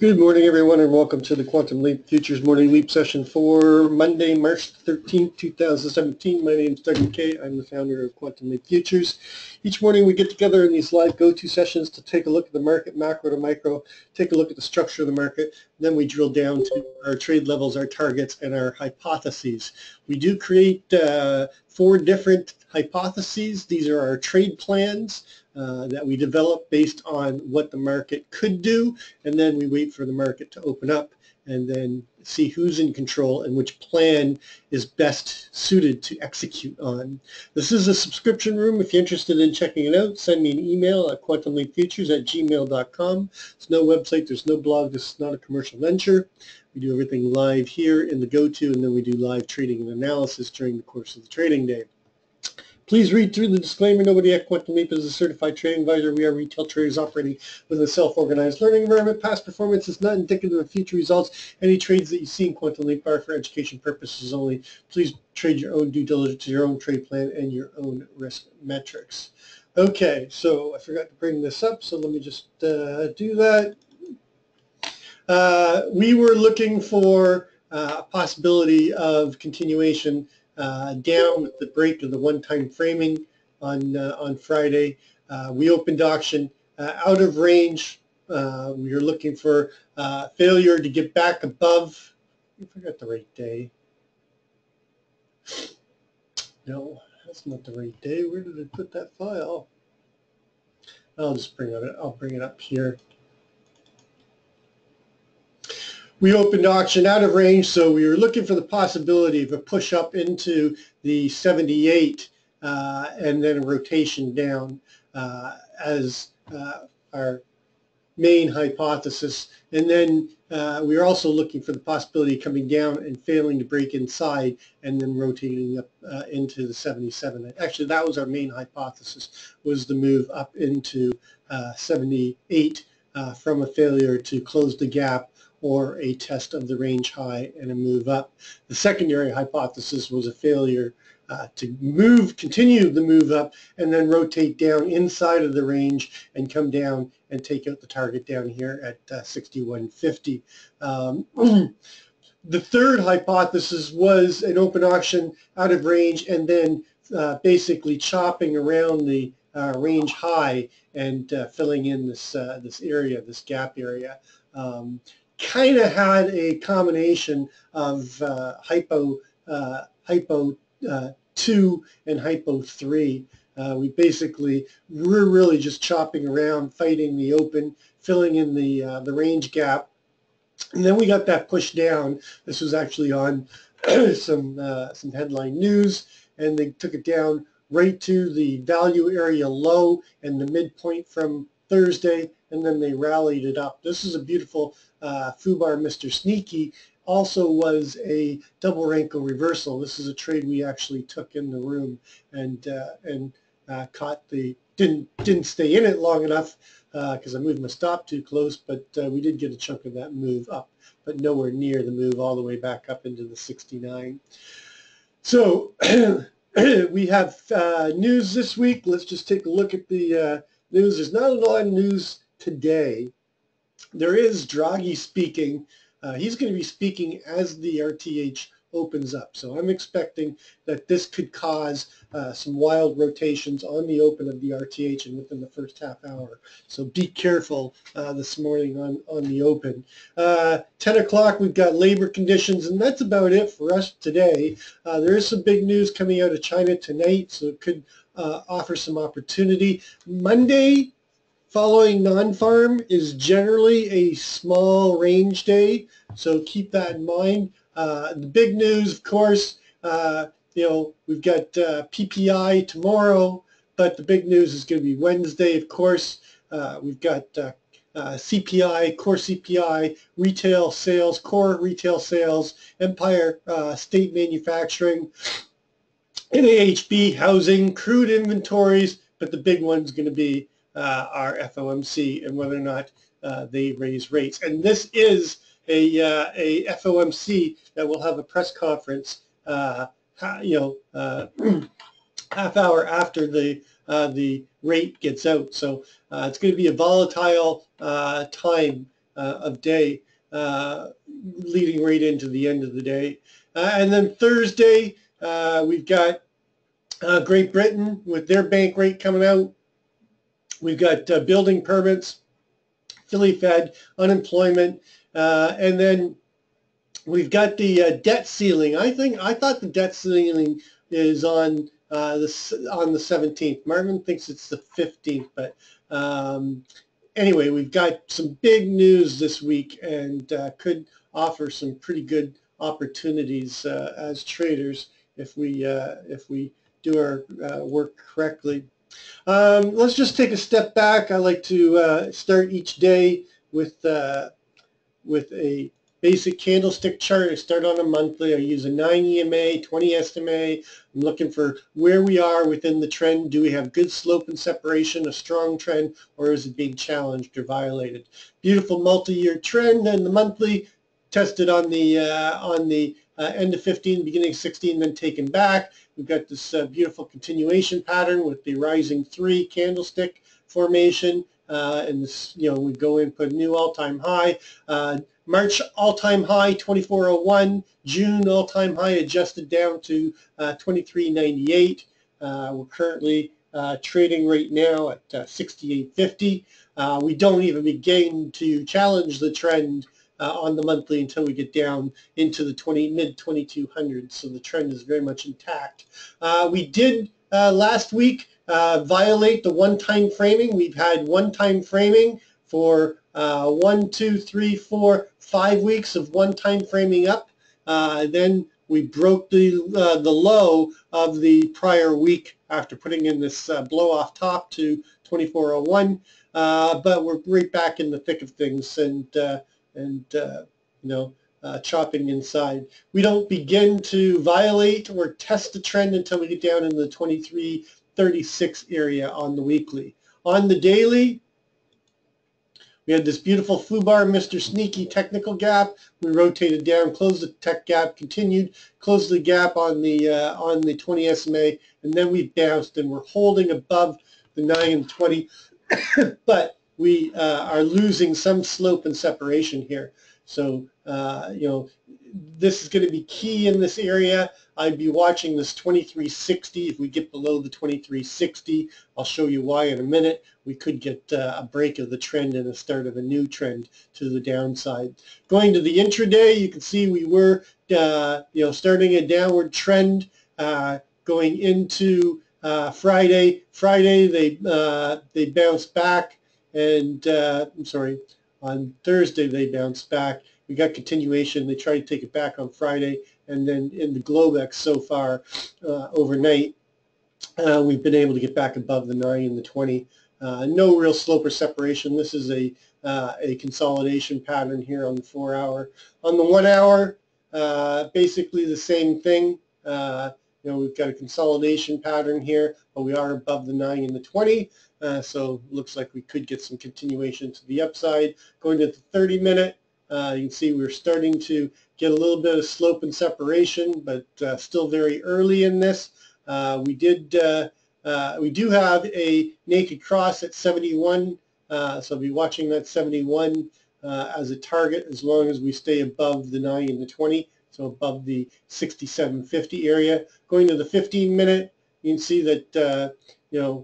Good morning, everyone, and welcome to the Quantum Leap Futures Morning Leap session for Monday, March 13th, 2017. My name is Doug McKay. I'm the founder of Quantum Leap Futures. Each morning we get together in these live go-to sessions to take a look at the market, macro to micro, take a look at the structure of the market, then we drill down to our trade levels, our targets, and our hypotheses. We do create 4 different hypotheses. These are our trade plans that we develop based on what the market could do, and then we wait for the market to open up and then see who's in control and which plan is best suited to execute on. This is a subscription room. If you're interested in checking it out, send me an email at quantumleapfutures@gmail.com. There's no website, there's no blog, this is not a commercial venture. We do everything live here in the go-to, and then we do live trading and analysis during the course of the trading day. Please read through the disclaimer. Nobody at Quantum Leap is a certified trading advisor. We are retail traders operating within a self-organized learning environment. Past performance is not indicative of future results. Any trades that you see in Quantum Leap are for education purposes only. Please trade your own due diligence, your own trade plan, and your own risk metrics. Okay, so I forgot to bring this up, so let me just do that. We were looking for a possibility of continuation down with the break of the one-time framing on Friday. We opened auction out of range. We were looking for failure to get back above. I forgot the right day. No, that's not the right day. Where did I put that file? I'll just bring it. I'll bring it up here. We opened auction out of range, so we were looking for the possibility of a push up into the 78 and then a rotation down as our main hypothesis. And then we were also looking for the possibility of coming down and failing to break inside and then rotating up into the 77. Actually, that was our main hypothesis, was the move up into 78 from a failure to close the gap or a test of the range high and a move up. The secondary hypothesis was a failure to continue the move up and then rotate down inside of the range and come down and take out the target down here at 61.50. The third hypothesis was an open auction out of range and then basically chopping around the range high and filling in this area, this gap area. Kind of had a combination of hypo 2 and hypo 3. We basically were really just chopping around, fighting the open, filling in the range gap, and then we got that push down. This was actually on some headline news, and they took it down right to the value area low and the midpoint from Thursday, and then they rallied it up. This is a beautiful FUBAR Mr. Sneaky. Also was a double Renko reversal. This is a trade we actually took in the room and caught the didn't stay in it long enough because I moved my stop too close, but we did get a chunk of that move up, but nowhere near the move all the way back up into the 69. So we have news this week. Let's just take a look at the news. There's not a lot of news today. There is Draghi speaking. He's going to be speaking as the RTH opens up. So I'm expecting that this could cause some wild rotations on the open of the RTH and within the first half hour. So be careful this morning on the open. 10 o'clock, we've got labor conditions, and that's about it for us today. There is some big news coming out of China tonight, so it could offer some opportunity. Monday, following non-farm, is generally a small range day, so keep that in mind. The big news, of course, we've got PPI tomorrow, but the big news is going to be Wednesday, of course. We've got CPI, core CPI, retail sales, core retail sales, Empire State Manufacturing, NAHB, housing, crude inventories, but the big one's going to be our FOMC and whether or not they raise rates. And this is a FOMC that will have a press conference, half hour after the rate gets out. So it's going to be a volatile time of day, leading right into the end of the day. And then Thursday, we've got Great Britain with their bank rate coming out. We've got building permits, Philly Fed, unemployment, and then we've got the debt ceiling. I thought the debt ceiling is on the 17th. Marvin thinks it's the 15th, but anyway, we've got some big news this week and could offer some pretty good opportunities as traders if we do our work correctly. Let's just take a step back. I like to start each day with a basic candlestick chart. I start on a monthly. I use a 9 EMA, 20 SMA. I'm looking for where we are within the trend. Do we have good slope and separation, a strong trend, or is it being challenged or violated? Beautiful multi-year trend, and the monthly tested on the end of 15, beginning of 16, then taken back. We've got this beautiful continuation pattern with the rising 3 candlestick formation, and this, we go in, put a new all-time high. March all-time high 2401, June all-time high adjusted down to 2398. We're currently trading right now at 68.50. We don't even begin to challenge the trend on the monthly until we get down into the mid 2200s, so the trend is very much intact. We did last week violate the one-time framing. We've had one-time framing for 1, 2, 3, 4, 5 weeks of one-time framing up. Then we broke the low of the prior week after putting in this blow off top to 2401. But we're right back in the thick of things and chopping inside. We don't begin to violate or test the trend until we get down in the 2336 area on the weekly. On the daily, we had this beautiful foobar, Mr. Sneaky technical gap. We rotated down, closed the tech gap, continued, closed the gap on the 20 SMA, and then we bounced and we're holding above the 9 and 20, but we are losing some slope and separation here. So, this is going to be key in this area. I'd be watching this 2360. If we get below the 2360, I'll show you why in a minute. We could get a break of the trend and a start of a new trend to the downside. Going to the intraday, you can see we were, starting a downward trend going into Friday. Friday, they bounced back, and I'm sorry, on Thursday they bounced back. We got continuation. They tried to take it back on Friday, and then in the Globex so far overnight, we've been able to get back above the 9 and the 20. No real slope or separation. This is a consolidation pattern here on the 4-hour. On the 1 hour, basically the same thing. We've got a consolidation pattern here, but we are above the 9 and the 20. So looks like we could get some continuation to the upside. Going to the 30-minute, you can see we're starting to get a little bit of slope and separation, but still very early in this. We do have a naked cross at 71, so I'll be watching that 71 as a target as long as we stay above the 9 and the 20, so above the 67.50 area. Going to the 15-minute, you can see that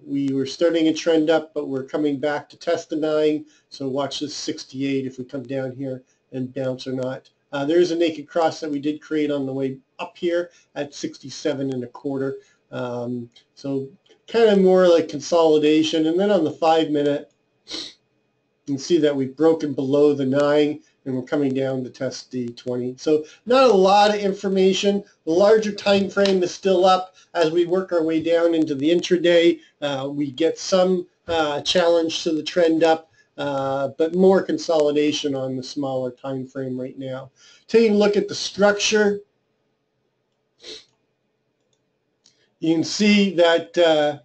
we were starting a trend up, but we're coming back to test the 9, so watch this 68 if we come down here and bounce or not. There is a naked cross that we did create on the way up here at 67.25. So kind of more like consolidation. And then on the 5-minute, you can see that we've broken below the 9 and we're coming down to test the 20. So not a lot of information. The larger time frame is still up. As we work our way down into the intraday, we get some challenge to the trend up. But more consolidation on the smaller time frame right now. Taking a look at the structure, you can see that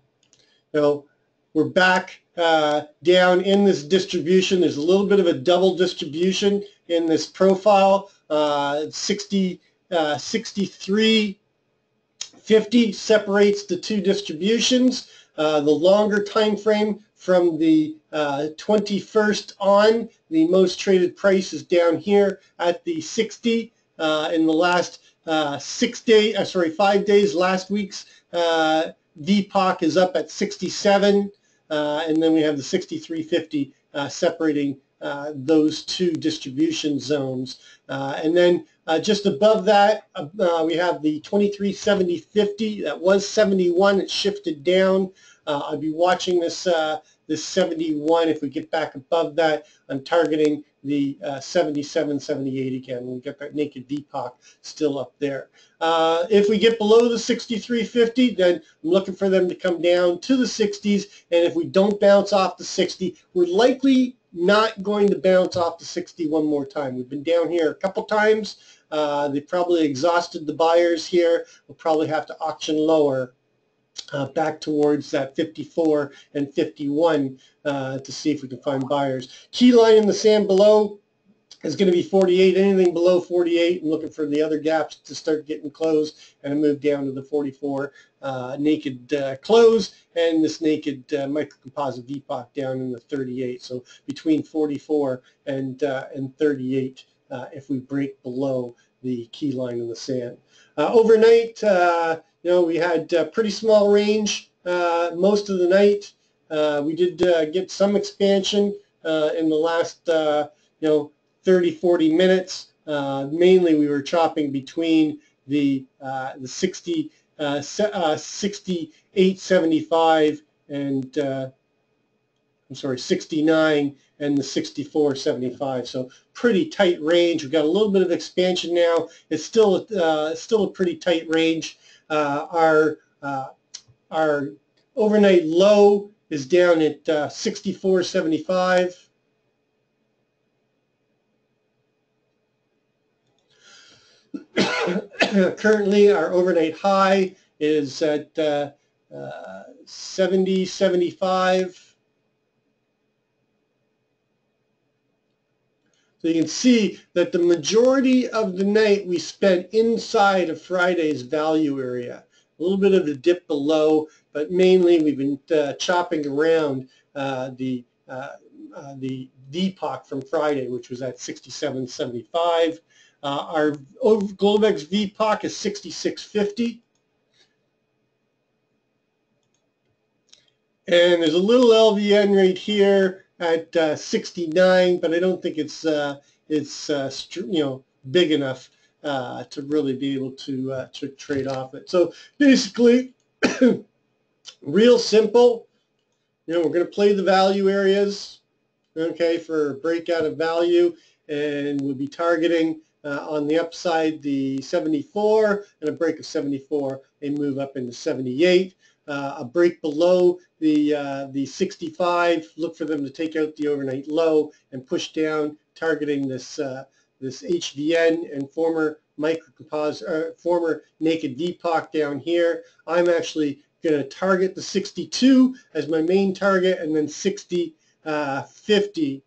we're back down in this distribution. There's a little bit of a double distribution in this profile. 63.50 separates the two distributions. The longer time frame from the 21st on, the most traded price is down here at the 60. In the last 5 days, last week's VPOC is up at 67, and then we have the 63.50 separating those two distribution zones. And then just above that, we have the 23.70.50. That was 71. It shifted down. I'll be watching this 71. If we get back above that, I'm targeting the 77.78 again. We get that naked VPOC still up there. If we get below the 63.50, then I'm looking for them to come down to the 60s. And if we don't bounce off the 60, we're likely not going to bounce off the 60 one more time. We've been down here a couple times. They probably exhausted the buyers here. We'll probably have to auction lower back towards that 54 and 51 to see if we can find buyers. Key line in the sand below is going to be 48. Anything below 48, I'm looking for the other gaps to start getting closed and move down to the 44 naked close, and this naked microcomposite VPOC down in the 38. So between 44 and 38 if we break below the key line in the sand. Overnight, we had pretty small range most of the night. We did get some expansion in the last 30-40 minutes. Mainly we were chopping between the 68.75 and 69 and the 64.75. So pretty tight range. We've got a little bit of expansion now. It's still a pretty tight range. Our overnight low is down at 64.75. Currently, our overnight high is at 70.75. So you can see that the majority of the night we spent inside of Friday's value area. A little bit of a dip below, but mainly we've been chopping around the VPOC from Friday, which was at 67.75. Our Globex VPOC is 66.50. And there's a little LVN right here at 69, but I don't think it's big enough to really be able to trade off it. So basically, real simple. We're going to play the value areas, okay, for breakout of value, and we'll be targeting on the upside the 74 and a break of 74, a move up into 78. A break below the 65, look for them to take out the overnight low and push down, targeting this this HVN and former microcomposite, former naked VPOC down here. I'm actually going to target the 62 as my main target, and then 60.50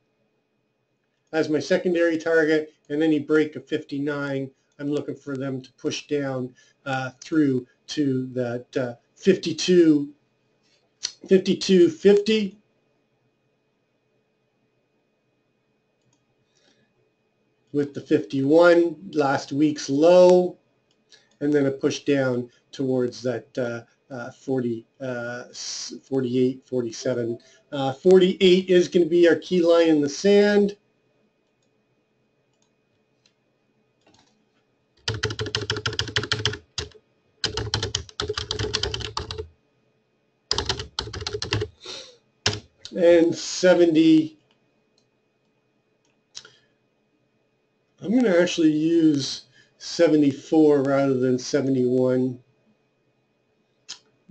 as my secondary target, and any break of 59, I'm looking for them to push down through to that 52.50. With the 51, last week's low, and then a push down towards that 48, 47. 48 is going to be our key line in the sand. And 70, I'm going to actually use 74 rather than 71.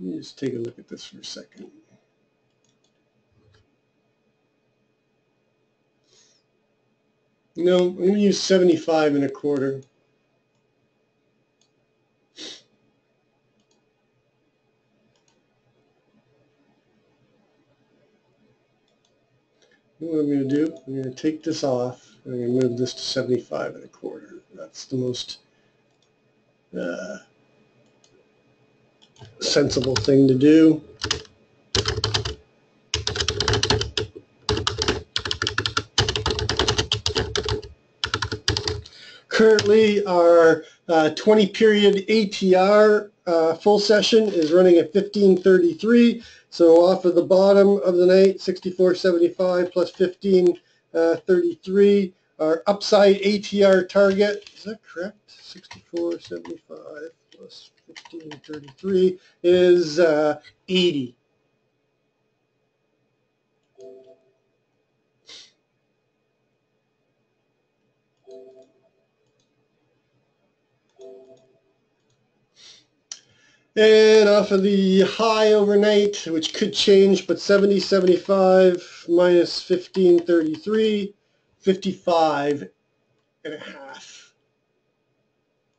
Let me just take a look at this for a second. No, I'm going to use 75 and a quarter. What I'm going to do, I'm going to take this off, and I'm going to move this to 75 and a quarter. That's the most sensible thing to do. Currently, our 20-period ATR full session is running at 1533. So off of the bottom of the night, 64.75 plus 1533. Our upside ATR target, is that correct? 64.75 plus 1533 is 80. And off of the high overnight, which could change, but 70.75 minus 1533, 55 and a half.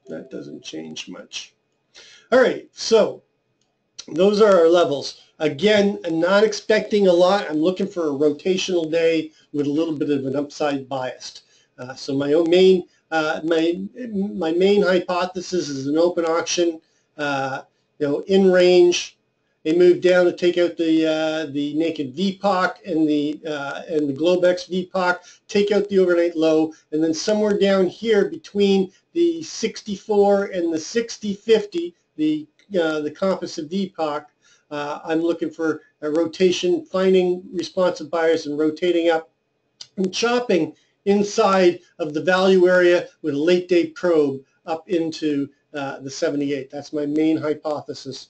That doesn't change much. All right, so those are our levels. Again, I'm not expecting a lot. I'm looking for a rotational day with a little bit of an upside bias. So my main hypothesis is an open auction. In range. They moved down to take out the naked VPOC and the Globex VPOC, take out the overnight low, and then somewhere down here between the 64 and the 60.50, the composite VPOC, I'm looking for a rotation, finding responsive buyers and rotating up and chopping inside of the value area with a late day probe up into the 78. That's my main hypothesis.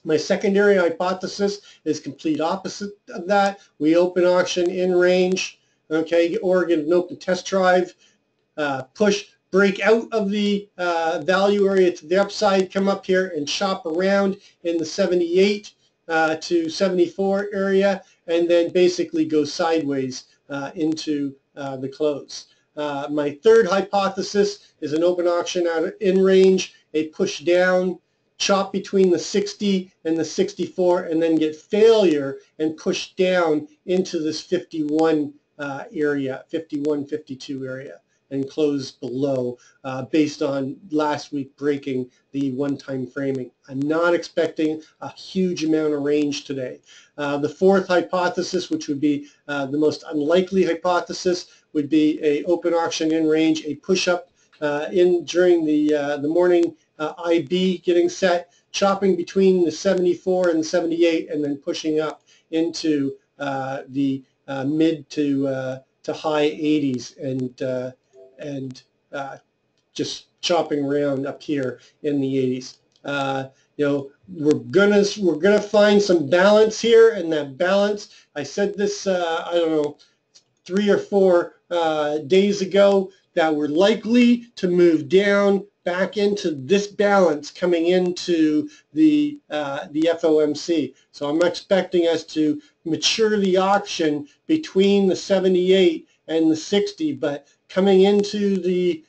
My secondary hypothesis is complete opposite of that. We open auction in range, okay, or get an open test drive, push, break out of the value area to the upside, come up here and shop around in the 78 to 74 area, and then basically go sideways into the close. My third hypothesis is an open auction out in range, a push down, chop between the 60 and the 64, and then get failure and push down into this 51 area, 51, 52 area, and close below based on last week breaking the one-time framing. I'm not expecting a huge amount of range today. The fourth hypothesis, which would be the most unlikely hypothesis, would be a open auction in range, a push-up in during the morning IB getting set, chopping between the 74 and 78, and then pushing up into the mid to high 80s and just chopping around up here in the 80s. We're gonna find some balance here, and that balance, I said this I don't know, 3 or 4 days ago, that we're likely to move down back into this balance coming into the FOMC. So I'm expecting us to mature the auction between the 78 and the 60, but coming into the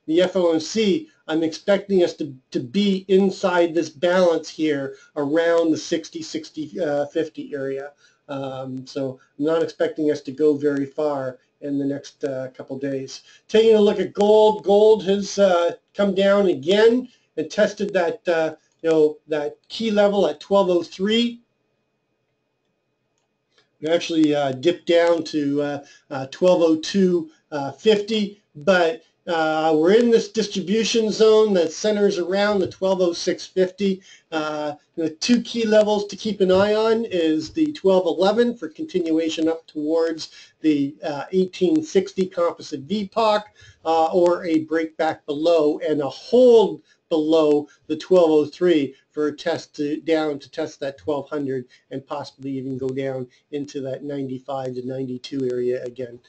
FOMC, I'm expecting us to be inside this balance here around the 60, 50 area. So I'm not expecting us to go very far in the next couple days. Taking a look at gold, gold has come down again and tested that that key level at 1203. We actually dipped down to 1202.50, but we're in this distribution zone that centers around the 1206.50. The two key levels to keep an eye on is the 1211 for continuation up towards the 1860 composite VPOC, or a break back below and a hold below the 1203 for a test down to test that 1200 and possibly even go down into that 95 to 92 area again.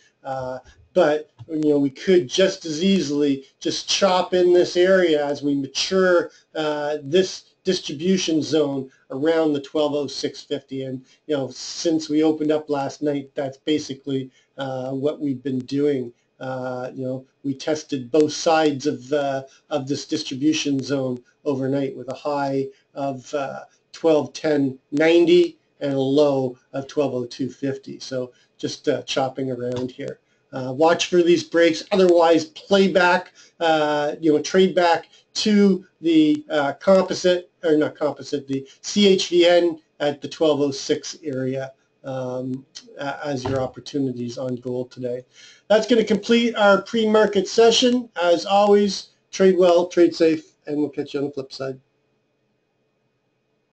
But we could just as easily just chop in this area as we mature this distribution zone around the 1206.50. And since we opened up last night, that's basically what we've been doing. We tested both sides of this distribution zone overnight with a high of 1210.90 and a low of 1202.50. So just chopping around here. Watch for these breaks. Otherwise, play back, trade back to the composite, or not composite, the CHVN at the 1206 area. as your opportunities on gold today. That's going to complete our pre-market session. As always, trade well, trade safe, and we'll catch you on the flip side.